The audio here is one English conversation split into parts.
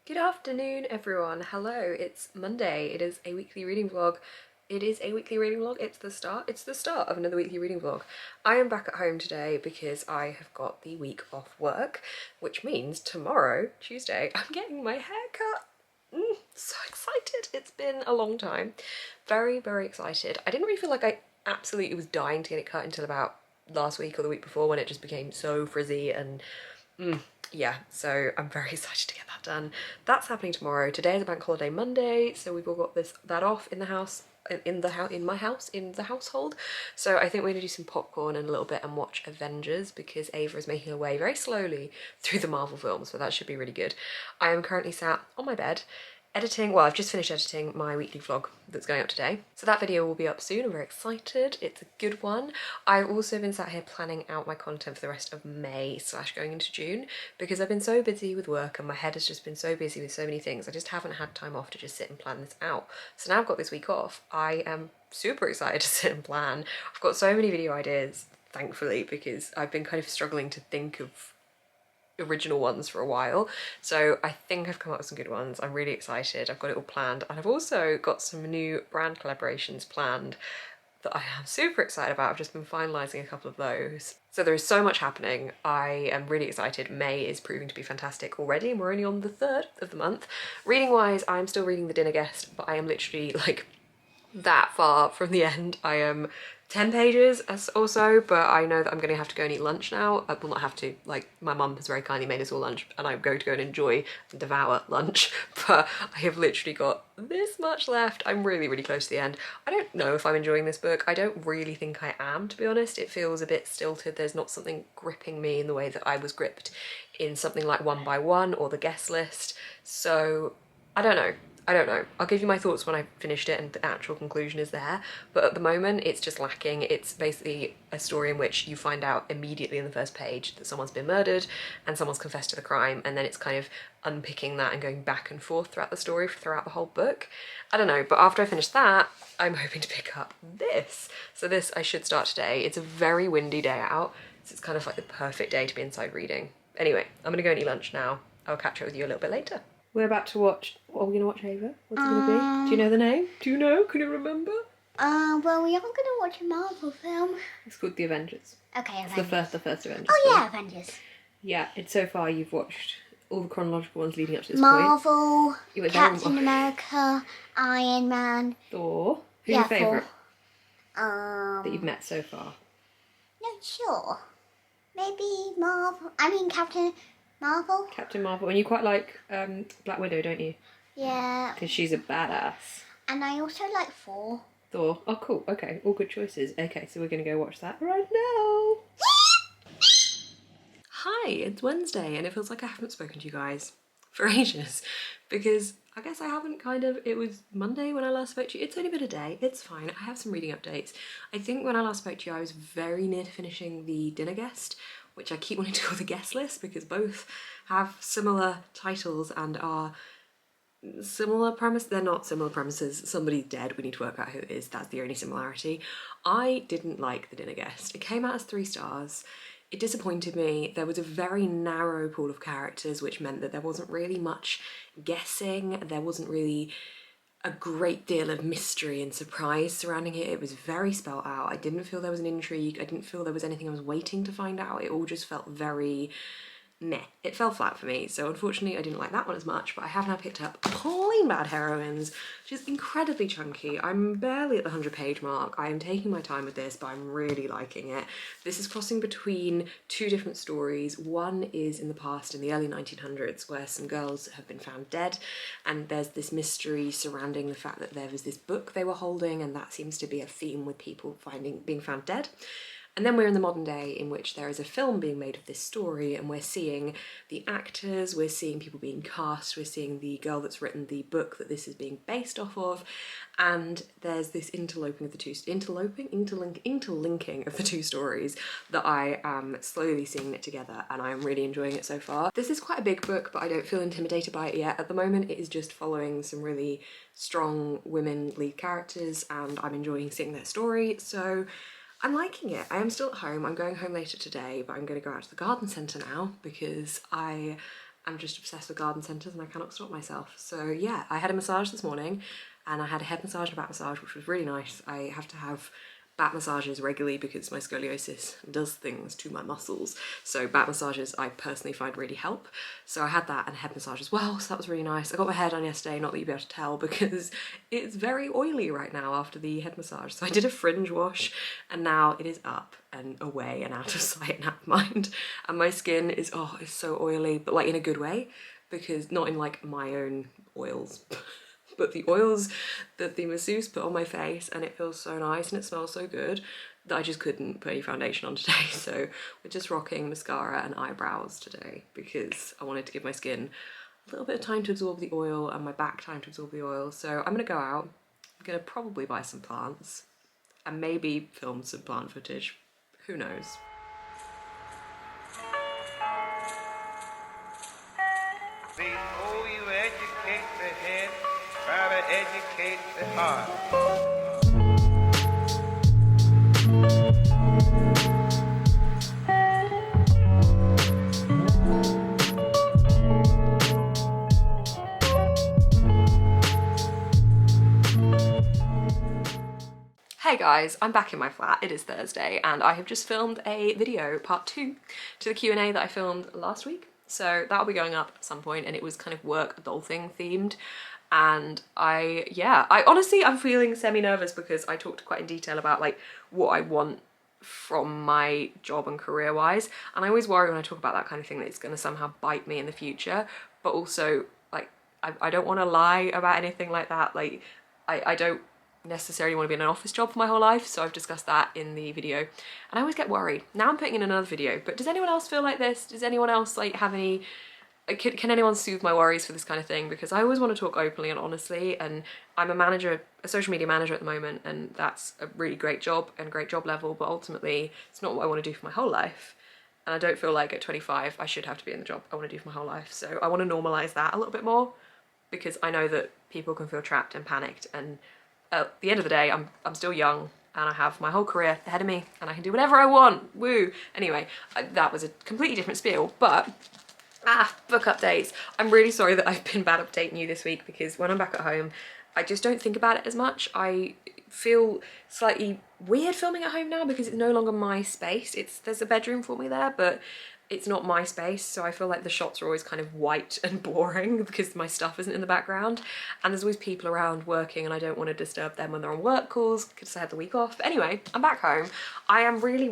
Good afternoon, everyone. Hello, it's Monday. It is a weekly reading vlog. It's the start of another weekly reading vlog. I am back at home today because I have got the week off work, which means tomorrow, Tuesday, I'm getting my hair cut. So excited. It's been a long time. Very, very excited. I didn't really feel like I absolutely was dying to get it cut until about last week or the week before, when it just became so frizzy and yeah, so I'm very excited to get that done. That's happening tomorrow. Today is a bank holiday Monday, so we've all got that off in the house, in the household. So I think we're gonna do some popcorn in a little bit and watch Avengers, because Ava is making her way very slowly through the Marvel films, so that should be really good. I am currently sat on my bed editing, well, I've just finished editing my weekly vlog that's going up today. So that video will be up soon. I'm very excited. It's a good one. I've also been sat here planning out my content for the rest of May / going into June, because I've been so busy with work and my head has just been so busy with so many things. I just haven't had time off to just sit and plan this out. So now I've got this week off. I am super excited to sit and plan. I've got so many video ideas, thankfully, because I've been kind of struggling to think of original ones for a while, so I think I've come up with some good ones. I'm really excited. I've got it all planned, and I've also got some new brand collaborations planned that I am super excited about. I've just been finalising a couple of those. So there is so much happening. I am really excited. May is proving to be fantastic already, and we're only on the 3rd of the month. Reading wise, I'm still reading The Dinner Guest, but I am literally like that far from the end. I am 10 pages or so, but I know that I'm going to have to go and eat lunch now. I will not have to, like, my mum has very kindly made us all lunch and I'm going to go and enjoy and devour lunch, but I have literally got this much left. I'm really, really close to the end. I don't know if I'm enjoying this book. I don't really think I am, to be honest. It feels a bit stilted. There's not something gripping me in the way that I was gripped in something like One by One or The Guest List. So I don't know. I'll give you my thoughts when I finished it and the actual conclusion is there, but at the moment it's just lacking. It's basically a story in which you find out immediately in the first page that someone's been murdered and someone's confessed to the crime, and then it's kind of unpicking that and going back and forth throughout the story, throughout the whole book. I don't know, but after I finish that, I'm hoping to pick up this. So this I should start today. It's a very windy day out, so it's kind of like the perfect day to be inside reading. Anyway, I'm gonna go and eat lunch now. I'll catch up with you a little bit later. We're about to watch, what are we going to watch, Ava? What's it going to be? Do you know the name? Do you know? Can you remember? Well, we are going to watch a Marvel film. It's called The Avengers. Okay, Avengers. It's the first Avengers Oh film. yeah, Avengers. Yeah, it's so far you've watched all the chronological ones leading up to this Marvel, point. Captain America, Iron Man. Thor. Who's your favourite Thor. that you've met so far? Not sure. Maybe Captain Marvel. Captain Marvel. And you quite like Black Widow, don't you? Yeah. Because she's a badass. And I also like Thor. Thor. Oh, cool. Okay, all good choices. Okay, so we're going to go watch that right now. Hi, it's Wednesday and it feels like I haven't spoken to you guys for ages, because I guess I haven't it was Monday when I last spoke to you. It's only been a day, it's fine. I have some reading updates. I think when I last spoke to you I was very near to finishing The Dinner Guest, which I keep wanting to call The Guest List because both have similar titles and are similar premise. They're not similar premises. Somebody's dead, we need to work out who it is. That's the only similarity. I didn't like The Dinner Guest. It came out as 3 stars. It disappointed me. There was a very narrow pool of characters, which meant that there wasn't really much guessing. There wasn't really a great deal of mystery and surprise surrounding it. It was very spelt out. I didn't feel there was an intrigue. I didn't feel there was anything I was waiting to find out. It all just felt very meh. It fell flat for me, so unfortunately I didn't like that one as much, but I have now picked up Plain Bad Heroines, which is incredibly chunky. I'm barely at the 100-page mark. I am taking my time with this, but I'm really liking it. This is crossing between 2 different stories. One is in the past, in the early 1900s, where some girls have been found dead, and there's this mystery surrounding the fact that there was this book they were holding, and that seems to be a theme with people being found dead. And then we're in the modern day, in which there is a film being made of this story, and we're seeing the actors, we're seeing people being cast, we're seeing the girl that's written the book that this is being based off of, and there's this interlinking of the two stories that I am slowly seeing knit together, and I'm really enjoying it so far. This is quite a big book, but I don't feel intimidated by it yet. At the moment, it is just following some really strong women lead characters, and I'm enjoying seeing their story, so I'm liking it. I am still at home. I'm going home later today, but I'm going to go out to the garden centre now because I I'm just obsessed with garden centres and I cannot stop myself. So yeah, I had a massage this morning and I had a head massage and a back massage, which was really nice. I have to have back massages regularly because my scoliosis does things to my muscles. So back massages I personally find really help. So I had that and a head massage as well, so that was really nice. I got my hair done yesterday, not that you'd be able to tell because it's very oily right now after the head massage. So I did a fringe wash and now it is up and away and out of sight and out of mind. And my skin is, oh, it's so oily, but like in a good way, because not in like my own oils, but the oils that the masseuse put on my face, and it feels so nice and it smells so good that I just couldn't put any foundation on today. So we're just rocking mascara and eyebrows today because I wanted to give my skin a little bit of time to absorb the oil and my back time to absorb the oil. So I'm gonna go out, I'm gonna probably buy some plants and maybe film some plant footage, who knows. Before you educate the head, try to educate the heart. Hey guys, I'm back in my flat. It is Thursday and I have just filmed a video, part 2, to the Q&A that I filmed last week. So that'll be going up at some point, and it was kind of work adulting themed. And I honestly, I'm feeling semi-nervous because I talked quite in detail about like what I want from my job and career wise. And I always worry when I talk about that kind of thing that it's going to somehow bite me in the future. But also like, I don't want to lie about anything like that. Like I don't necessarily want to be in an office job for my whole life, so I've discussed that in the video, and I always get worried. Now I'm putting in another video, but does anyone else feel like this? Does anyone else like have any, can anyone soothe my worries for this kind of thing? Because I always want to talk openly and honestly, and I'm a manager, a social media manager at the moment, and that's a really great job and great job level, but ultimately it's not what I want to do for my whole life. And I don't feel like at 25 I should have to be in the job I want to do for my whole life. So I want to normalise that a little bit more, because I know that people can feel trapped and panicked, and at the end of the day, I'm still young and I have my whole career ahead of me and I can do whatever I want, woo. Anyway, that was a completely different spiel, but book updates. I'm really sorry that I've been bad updating you this week, because when I'm back at home, I just don't think about it as much. I feel slightly weird filming at home now because it's no longer my space. There's a bedroom for me there, but it's not my space, so I feel like the shots are always kind of white and boring because my stuff isn't in the background, and there's always people around working and I don't want to disturb them when they're on work calls because I had the week off. But anyway, I'm back home. I am really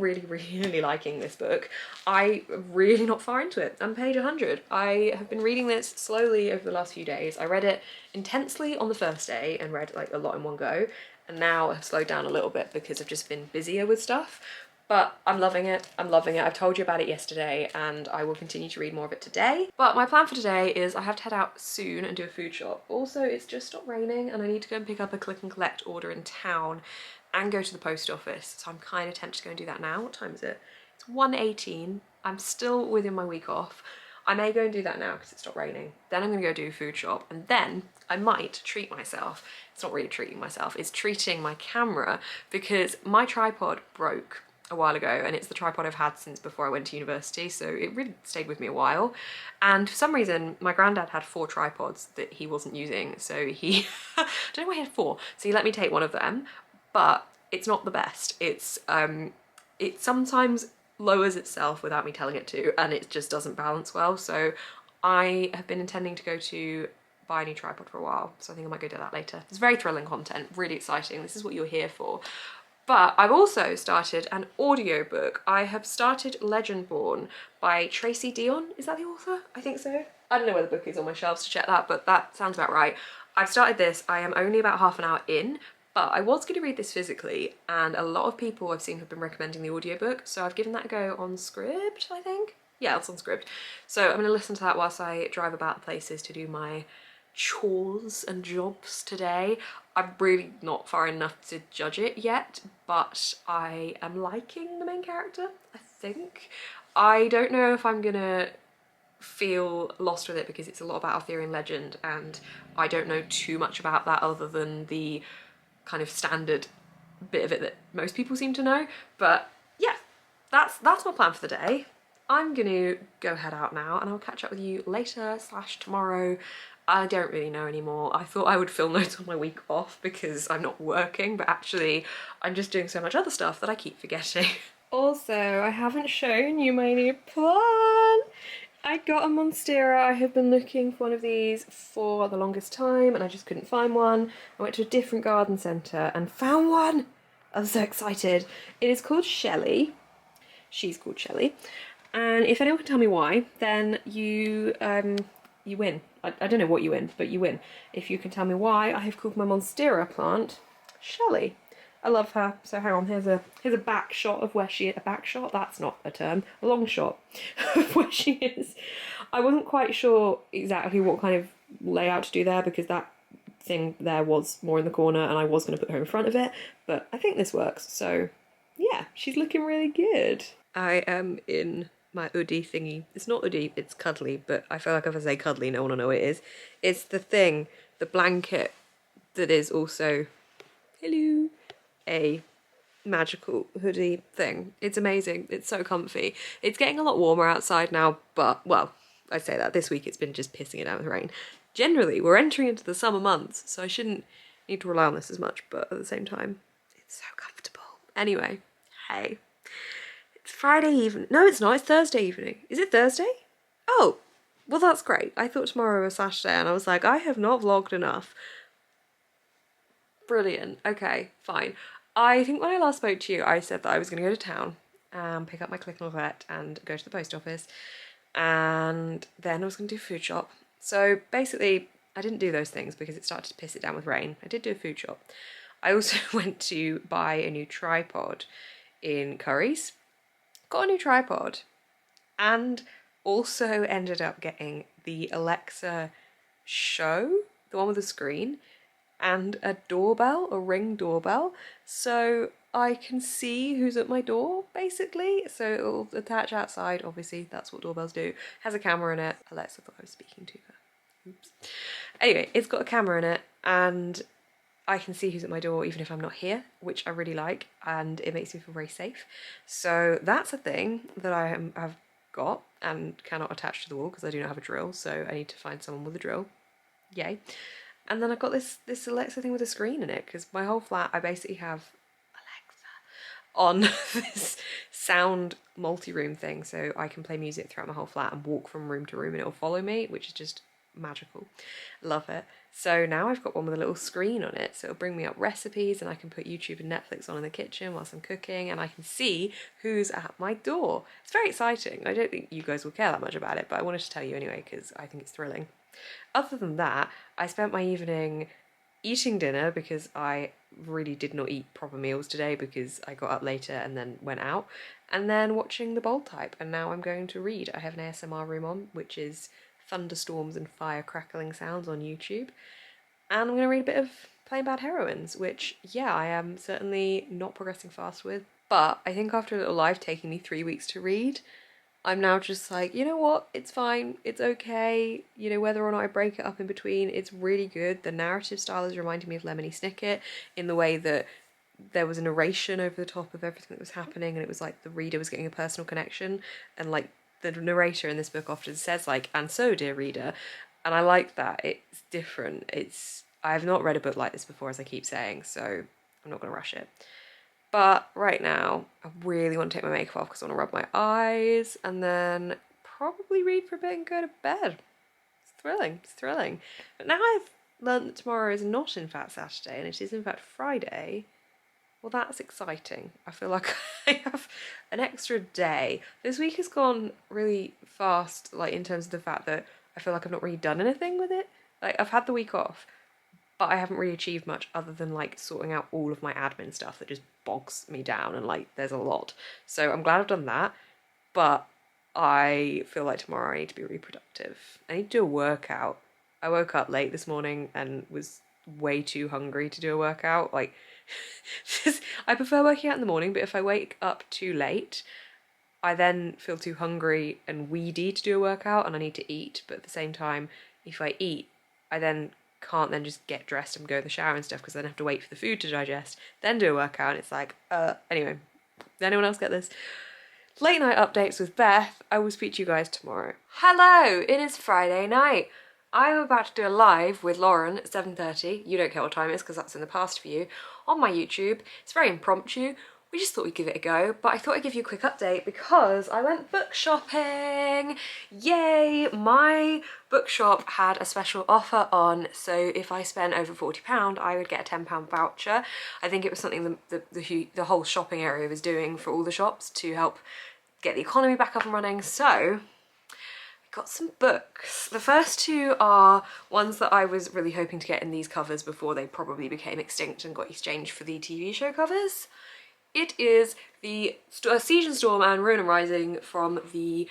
liking this book. I'm really not far into it. I'm page 100. I have been reading this slowly over the last few days. I read it intensely on the first day and read like a lot in one go, and now I've slowed down a little bit because I've just been busier with stuff. But I'm loving it, I'm loving it. I've told you about it yesterday and I will continue to read more of it today. But my plan for today is I have to head out soon and do a food shop. Also, it's just stopped raining and I need to go and pick up a click and collect order in town and go to the post office. So I'm kind of tempted to go and do that now. What time is it? It's 1:18. I'm still within my week off. I may go and do that now because it stopped raining. Then I'm gonna go do a food shop, and then I might treat myself. It's not really treating myself, it's treating my camera, because my tripod broke a while ago, and it's the tripod I've had since before I went to university, so it really stayed with me a while. And for some reason my granddad had 4 tripods that he wasn't using, so he I don't know why he had 4, so he let me take one of them, but it's not the best. It's it sometimes lowers itself without me telling it to, and it just doesn't balance well. So I have been intending to go to buy a new tripod for a while, so I think I might go do that later. It's very thrilling content, really exciting. This is what you're here for. But I've also started an audiobook. I have started Legendborn by Tracy Dion. Is that the author? I think so. I don't know where the book is on my shelves to check that, but that sounds about right. I've started this. I am only about half an hour in, but I was going to read this physically, and a lot of people I've seen have been recommending the audiobook, so I've given that a go on SCRIBD, I think. Yeah, it's on SCRIBD. So I'm going to listen to that whilst I drive about places to do my chores and jobs today. I'm really not far enough to judge it yet, but I am liking the main character, I think. I don't know if I'm gonna feel lost with it because it's a lot about Arthurian legend and I don't know too much about that other than the kind of standard bit of it that most people seem to know. But yeah, that's my plan for the day. I'm gonna go head out now and I'll catch up with you later / tomorrow. I don't really know anymore. I thought I would film notes on my week off because I'm not working, but actually I'm just doing so much other stuff that I keep forgetting. Also, I haven't shown you my new plant. I got a Monstera. I have been looking for one of these for the longest time and I just couldn't find one. I went to a different garden centre and found one. I'm so excited. It is called Shelley. She's called Shelley. And if anyone can tell me why, then you win. I don't know what you win, but you win. If you can tell me why I have called my Monstera plant Shelley. I love her. So hang on, here's a back shot of where she is. A back shot? That's not a term. A long shot of where she is. I wasn't quite sure exactly what kind of layout to do there because that thing there was more in the corner and I was going to put her in front of it, but I think this works. So yeah, she's looking really good. I am in my Oodie thingy. It's not Oodie, it's cuddly, but I feel like if I say cuddly, no one will know what it is. It's the thing, the blanket that is also, hello, a magical hoodie thing. It's amazing. It's so comfy. It's getting a lot warmer outside now, but, well, I say that this week it's been just pissing it down with rain. Generally, we're entering into the summer months, so I shouldn't need to rely on this as much, but at the same time, it's so comfortable. Anyway, hey. It's Friday evening. No, it's not. It's Thursday evening. Is it Thursday? Oh, well, that's great. I thought tomorrow was Saturday, and I was like, I have not vlogged enough. Brilliant. Okay, fine. I think when I last spoke to you, I said that I was going to go to town and pick up my Click and Collect and go to the post office, and then I was going to do a food shop. So basically, I didn't do those things because it started to piss it down with rain. I did do a food shop. I also went to buy a new tripod in Curry's. Got a new tripod and also ended up getting the Alexa Show, the one with the screen, and a doorbell, a Ring doorbell, so I can see who's at my door, basically. So it'll attach outside, obviously, that's what doorbells do. Has a camera in it. Alexa thought I was speaking to her. Oops. Anyway, it's got a camera in it, and I can see who's at my door even if I'm not here, which I really like, and it makes me feel very safe. So that's a thing that I have got and cannot attach to the wall because I do not have a drill, so I need to find someone with a drill. Yay. And then I've got this Alexa thing with a screen in it because my whole flat, I basically have Alexa on this sound multi-room thing, so I can play music throughout my whole flat and walk from room to room and it'll follow me, which is just magical. Love it. So now I've got one with a little screen on it, so it'll bring me up recipes and I can put YouTube and Netflix on in the kitchen whilst I'm cooking and I can see who's at my door. It's very exciting. I don't think you guys will care that much about it, but I wanted to tell you anyway because I think it's thrilling. Other than that, I spent my evening eating dinner because I really did not eat proper meals today because I got up later and then went out, and then watching The Bold Type, and now I'm going to read. I have an ASMR room on, which is thunderstorms and fire crackling sounds on YouTube, and I'm going to read a bit of Plain Bad Heroines, which, yeah, I am certainly not progressing fast with, but I think after a little life taking me 3 weeks to read, I'm now just like, you know what, it's fine, it's okay, you know, whether or not I break it up in between, it's really good. The narrative style is reminding me of Lemony Snicket in the way that there was a narration over the top of everything that was happening, and it was like the reader was getting a personal connection, and like the narrator in this book often says like, and so dear reader, and I like that. It's different. I've not read a book like this before, as I keep saying, so I'm not going to rush it. But right now I really want to take my makeup off because I want to rub my eyes and then probably read for a bit and go to bed. It's thrilling, it's thrilling. But now I've learned that tomorrow is not in fact Saturday and it is in fact Friday. Well, that's exciting. I feel like I have an extra day. This week has gone really fast, like in terms of the fact that I feel like I've not really done anything with it. Like I've had the week off, but I haven't really achieved much other than like sorting out all of my admin stuff that just bogs me down, and like there's a lot. So I'm glad I've done that, but I feel like tomorrow I need to be really productive. I need to do a workout. I woke up late this morning and was way too hungry to do a workout. Like, I prefer working out in the morning, but if I wake up too late, I then feel too hungry and weedy to do a workout and I need to eat. But at the same time, if I eat, I then can't then just get dressed and go in the shower and stuff because I then have to wait for the food to digest, then do a workout, and it's like, anyway, does anyone else get this? late night updates with Beth. I will speak to you guys tomorrow. Hello, it is Friday night. I'm about to do a live with Lauren at 7:30. You don't care what time it is because that's in the past for you. On my YouTube. It's very impromptu. We just thought we'd give it a go, but I thought I'd give you a quick update because I went book shopping. Yay! My bookshop had a special offer on, so if I spent over £40, I would get a £10 voucher. I think it was something the whole shopping area was doing for all the shops to help get the economy back up and running. So got some books. The first two are ones that I was really hoping to get in these covers before they probably became extinct and got exchanged for the TV show covers. It is the Siege and Storm and Ruin and Rising from the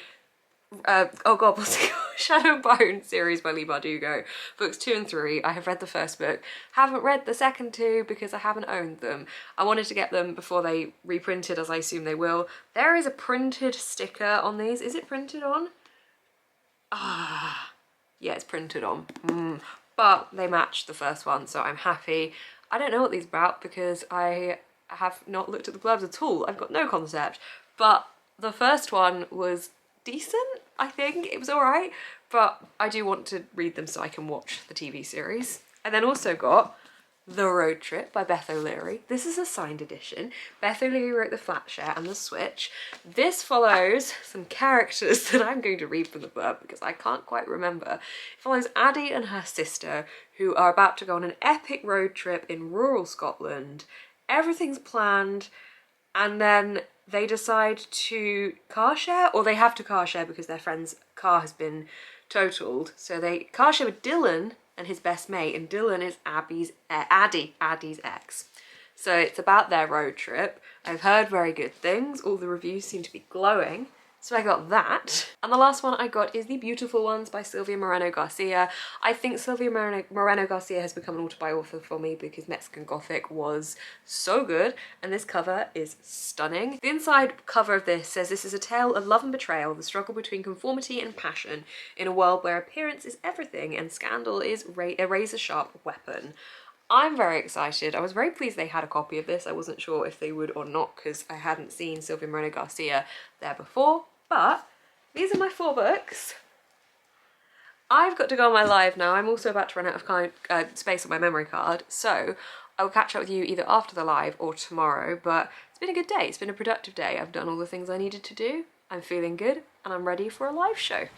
oh god, what's it called? Shadow and Bone series by Leigh Bardugo. Books 2 and 3. I have read the first book. Haven't read the second two because I haven't owned them. I wanted to get them before they reprinted, as I assume they will. There is a printed sticker on these. Is it printed on? Ah, yeah, it's printed on. But they matched the first one, so I'm happy. I don't know what these are about because I have not looked at the blurbs at all. I've got no concept. But the first one was decent, I think. It was alright, but I do want to read them so I can watch the TV series. I then also got The Road Trip by Beth O'Leary. This is a signed edition. Beth O'Leary wrote The Flatshare and The Switch. This follows some characters that I'm going to read from the blurb because I can't quite remember. It follows Addie and her sister who are about to go on an epic road trip in rural Scotland. Everything's planned and then they decide to car share, or they have to car share because their friend's car has been totaled. So they car share with Dylan and his best mate, and Dylan is Addie's ex. So it's about their road trip. I've heard very good things. All the reviews seem to be glowing. So I got that. And the last one I got is The Beautiful Ones by Silvia Moreno Garcia. I think Silvia Moreno Garcia has become an auto-buy-author for me because Mexican Gothic was so good, and this cover is stunning. The inside cover of this says, "This is a tale of love and betrayal, the struggle between conformity and passion, in a world where appearance is everything and scandal is a razor-sharp weapon." I'm very excited. I was very pleased they had a copy of this. I wasn't sure if they would or not because I hadn't seen Silvia Moreno Garcia there before. But these are my 4 books. I've got to go on my live now. I'm also about to run out of space on my memory card. So I will catch up with you either after the live or tomorrow. But it's been a good day. It's been a productive day. I've done all the things I needed to do. I'm feeling good and I'm ready for a live show.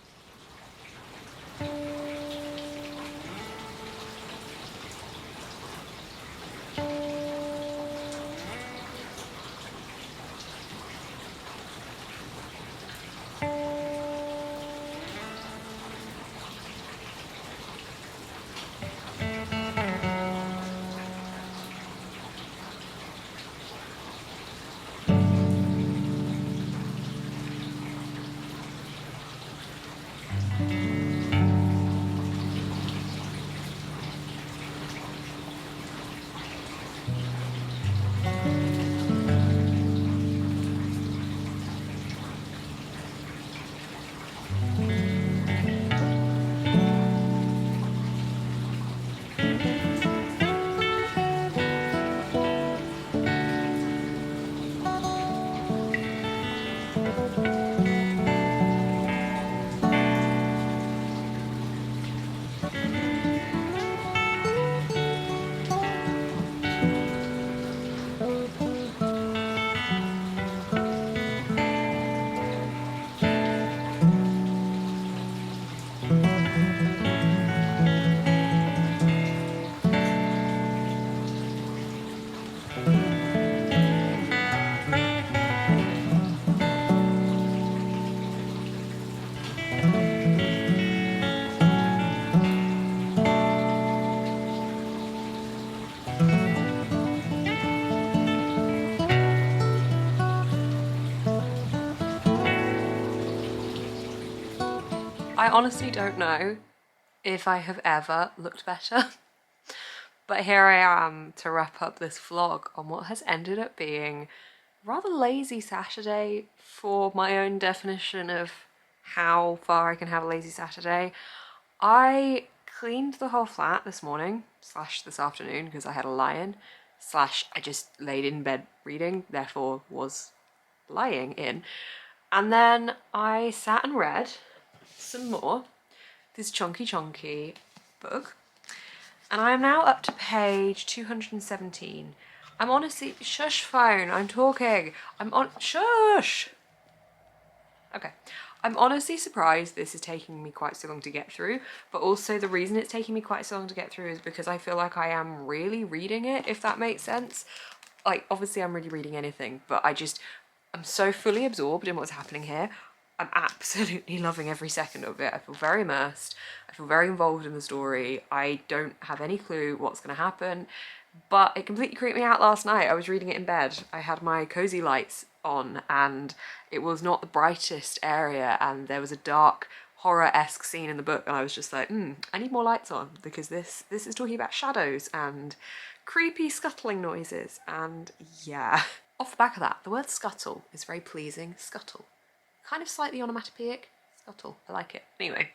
I honestly don't know if I have ever looked better, but here I am to wrap up this vlog on what has ended up being a rather lazy Saturday for my own definition of how far I can have a lazy Saturday. I cleaned the whole flat this morning, / this afternoon because I had a lie-in, / I just laid in bed reading, therefore was lying in. And then I sat and read some more, this chunky book. And I am now up to page 217. I'm honestly, shush phone, I'm talking. Shush. Okay. I'm honestly surprised this is taking me quite so long to get through, but also the reason it's taking me quite so long to get through is because I feel like I am really reading it, if that makes sense. Like, obviously I'm really reading anything, but I'm so fully absorbed in what's happening here. I'm absolutely loving every second of it. I feel very immersed. I feel very involved in the story. I don't have any clue what's going to happen, but it completely creeped me out last night. I was reading it in bed. I had my cozy lights on and it was not the brightest area and there was a dark horror-esque scene in the book and I was just like, I need more lights on because this is talking about shadows and creepy scuttling noises and yeah. Off the back of that, the word scuttle is very pleasing. Scuttle. Kind of slightly onomatopoeic. Scuttle. I like it. Anyway,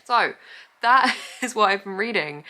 so that is what I've been reading.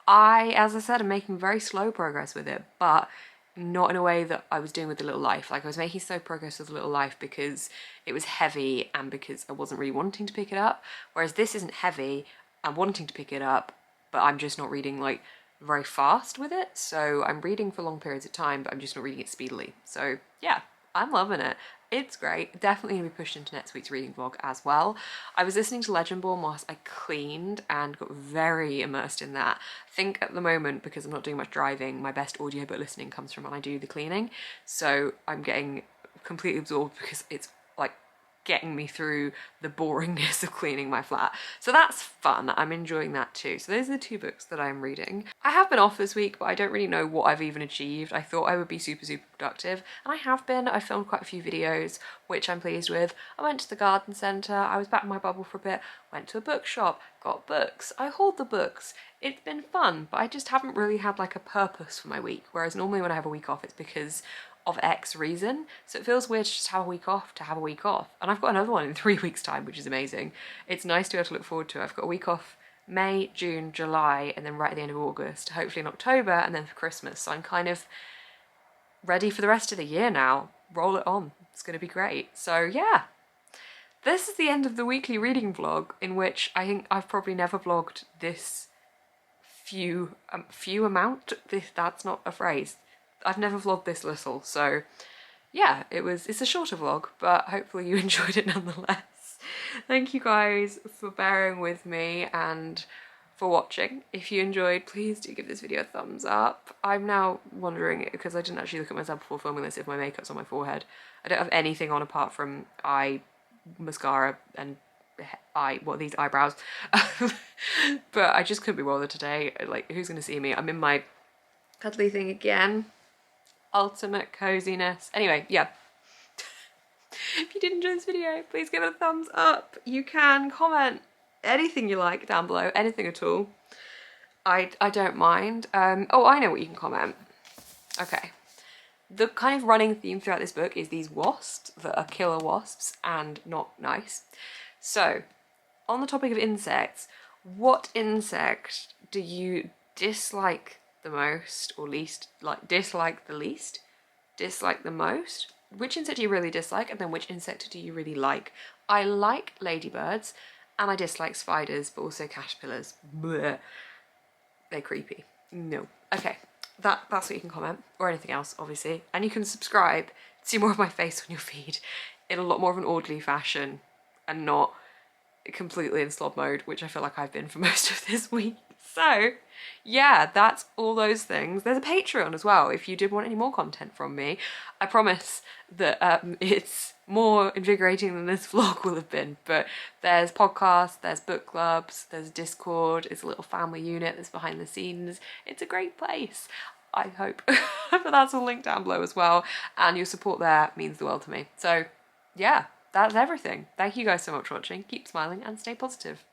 As I said, I'm making very slow progress with it, but not in a way that I was doing with The Little Life. Like, I was making slow progress with The Little Life because it was heavy and because I wasn't really wanting to pick it up. Whereas this isn't heavy, I'm wanting to pick it up, but I'm just not reading like very fast with it. So I'm reading for long periods of time, but I'm just not reading it speedily. So yeah, I'm loving it. It's great. Definitely going to be pushed into next week's reading vlog as well. I was listening to Legendborn whilst I cleaned and got very immersed in that. I think at the moment, because I'm not doing much driving, my best audiobook listening comes from when I do the cleaning. So I'm getting completely absorbed because it's like getting me through the boringness of cleaning my flat. So that's fun. I'm enjoying that too. So those are the two books that I'm reading. I have been off this week, but I don't really know what I've even achieved. I thought I would be super productive, and I have been. I filmed quite a few videos, which I'm pleased with. I went to the garden centre, I was back in my bubble for a bit, went to a bookshop, got books, I hauled the books. It's been fun, but I just haven't really had like a purpose for my week, whereas normally when I have a week off, it's because of X reason. So it feels weird to just have a week off to have a week off. And I've got another one in 3 weeks time, which is amazing. It's nice to be able to look forward to. I've got a week off May, June, July, and then right at the end of August, hopefully in October, and then for Christmas. So I'm kind of ready for the rest of the year now. Roll it on. It's going to be great. So yeah, this is the end of the weekly reading vlog, in which I think I've probably never vlogged this few amount. That's not a phrase. I've never vlogged this little, so yeah, it's a shorter vlog, but hopefully you enjoyed it nonetheless. Thank you guys for bearing with me and for watching. If you enjoyed, please do give this video a thumbs up. I'm now wondering, because I didn't actually look at myself before filming this, if my makeup's on my forehead. I don't have anything on apart from mascara and these eyebrows. But I just couldn't be bothered today. Like, who's gonna see me? I'm in my cuddly thing again. Ultimate coziness. Anyway, yeah. If you did enjoy this video, please give it a thumbs up. You can comment anything you like down below, anything at all. I don't mind. Oh, I know what you can comment. Okay. The kind of running theme throughout this book is these wasps that are killer wasps and not nice. So, on the topic of insects, what insect do you dislike the most or least, like dislike the least, dislike the most? Which insect do you really dislike, and then which insect do you really like? I like ladybirds and I dislike spiders, but also caterpillars. Blech. They're creepy. No. Okay, that's what you can comment, or anything else obviously, and you can subscribe to see more of my face on your feed in a lot more of an orderly fashion and not completely in slob mode, which I feel like I've been for most of this week. So yeah, that's all those things. There's a Patreon as well if you did want any more content from me. I promise that it's more invigorating than this vlog will have been, but there's podcasts, there's book clubs, there's Discord, it's a little family unit that's behind the scenes. It's a great place, I hope. But that's all linked down below as well, and your support there means the world to me. So yeah, that's everything. Thank you guys so much for watching. Keep smiling and stay positive.